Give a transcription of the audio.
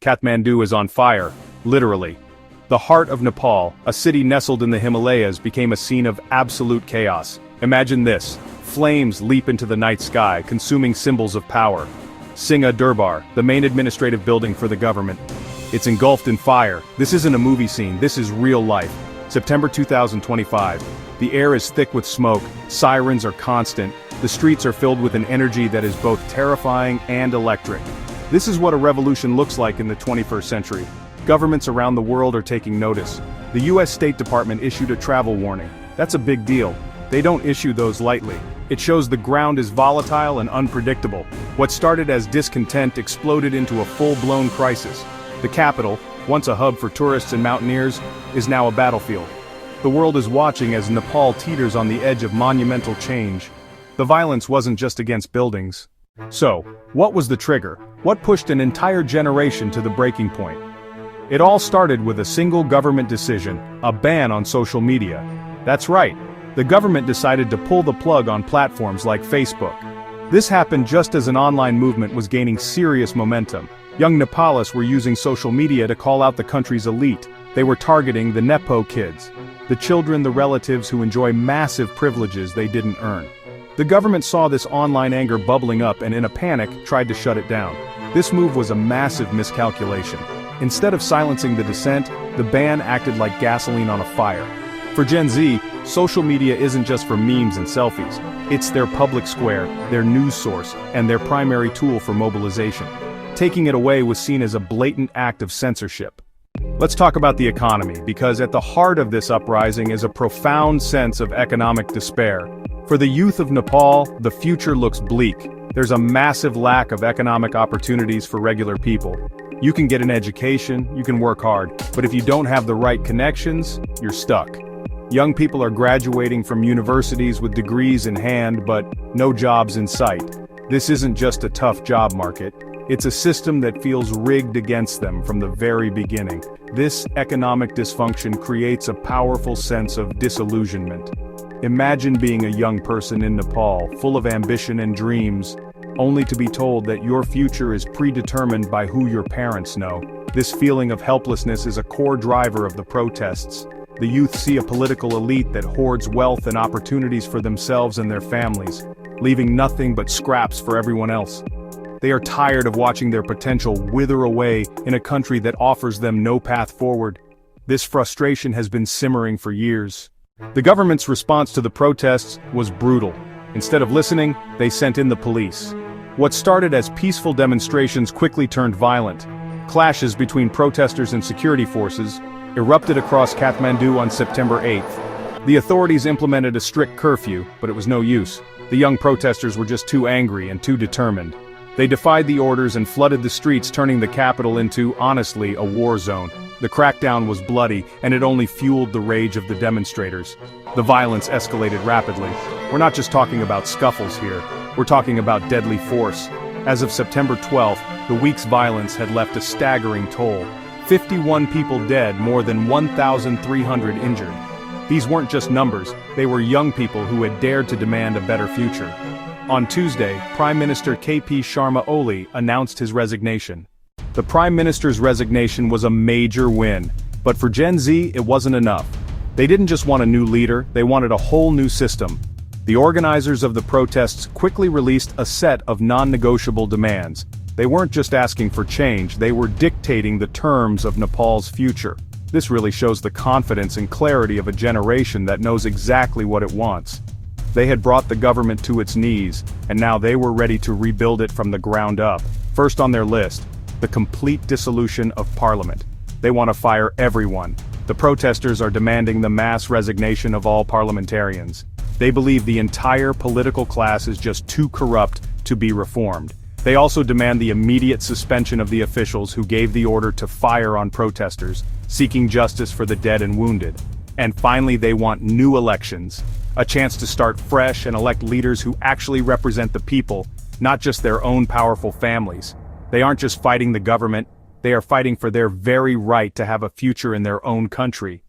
Kathmandu is on fire, literally. The heart of Nepal, a city nestled in the Himalayas, became a scene of absolute chaos. Imagine this. Flames leap into the night sky, consuming symbols of power. Singha Durbar, the main administrative building for the government. It's engulfed in fire. This isn't a movie scene, this is real life. September 2025. The air is thick with smoke, sirens are constant, the streets are filled with an energy that is both terrifying and electric. This is what a revolution looks like in the 21st century. Governments around the world are taking notice. The US State Department issued a travel warning. That's a big deal. They don't issue those lightly. It shows the ground is volatile and unpredictable. What started as discontent exploded into a full-blown crisis. The capital, once a hub for tourists and mountaineers, is now a battlefield. The world is watching as Nepal teeters on the edge of monumental change. The violence wasn't just against buildings. So, what was the trigger? What pushed an entire generation to the breaking point? It all started with a single government decision, a ban on social media. That's right, the government decided to pull the plug on platforms like Facebook. This happened just as an online movement was gaining serious momentum. Young Nepalis were using social media to call out the country's elite. They were targeting the Nepo kids, the children, the relatives who enjoy massive privileges they didn't earn. The government saw this online anger bubbling up and in a panic tried to shut it down. This move was a massive miscalculation. Instead of silencing the dissent, the ban acted like gasoline on a fire. For Gen Z, social media isn't just for memes and selfies. It's their public square, their news source, and their primary tool for mobilization. Taking it away was seen as a blatant act of censorship. Let's talk about the economy, because at the heart of this uprising is a profound sense of economic despair. For the youth of Nepal, the future looks bleak. There's a massive lack of economic opportunities for regular people. You can get an education, you can work hard, but if you don't have the right connections, you're stuck. Young people are graduating from universities with degrees in hand, but no jobs in sight. This isn't just a tough job market. It's a system that feels rigged against them from the very beginning. This economic dysfunction creates a powerful sense of disillusionment. Imagine being a young person in Nepal, full of ambition and dreams, only to be told that your future is predetermined by who your parents know. This feeling of helplessness is a core driver of the protests. The youth see a political elite that hoards wealth and opportunities for themselves and their families, leaving nothing but scraps for everyone else. They are tired of watching their potential wither away in a country that offers them no path forward. This frustration has been simmering for years. The government's response to the protests was brutal. Instead of listening, they sent in the police. What started as peaceful demonstrations quickly turned violent. Clashes between protesters and security forces erupted across Kathmandu on September 8th. The authorities implemented a strict curfew, but it was no use. The young protesters were just too angry and too determined. They defied the orders and flooded the streets, turning the capital into, honestly, a war zone. The crackdown was bloody, and it only fueled the rage of the demonstrators. The violence escalated rapidly. We're not just talking about scuffles here. We're talking about deadly force. As of September 12th, the week's violence had left a staggering toll. 51 people dead, more than 1,300 injured. These weren't just numbers, they were young people who had dared to demand a better future. On Tuesday, Prime Minister KP Sharma Oli announced his resignation. The Prime Minister's resignation was a major win, but for Gen Z it wasn't enough. They didn't just want a new leader, they wanted a whole new system. The organizers of the protests quickly released a set of non-negotiable demands. They weren't just asking for change, they were dictating the terms of Nepal's future. This really shows the confidence and clarity of a generation that knows exactly what it wants. They had brought the government to its knees, and now they were ready to rebuild it from the ground up. First on their list, the complete dissolution of parliament. They want to fire everyone. The protesters are demanding the mass resignation of all parliamentarians. They believe the entire political class is just too corrupt to be reformed. They also demand the immediate suspension of the officials who gave the order to fire on protesters, seeking justice for the dead and wounded. And finally, they want new elections, a chance to start fresh and elect leaders who actually represent the people, not just their own powerful families. They aren't just fighting the government, they are fighting for their very right to have a future in their own country.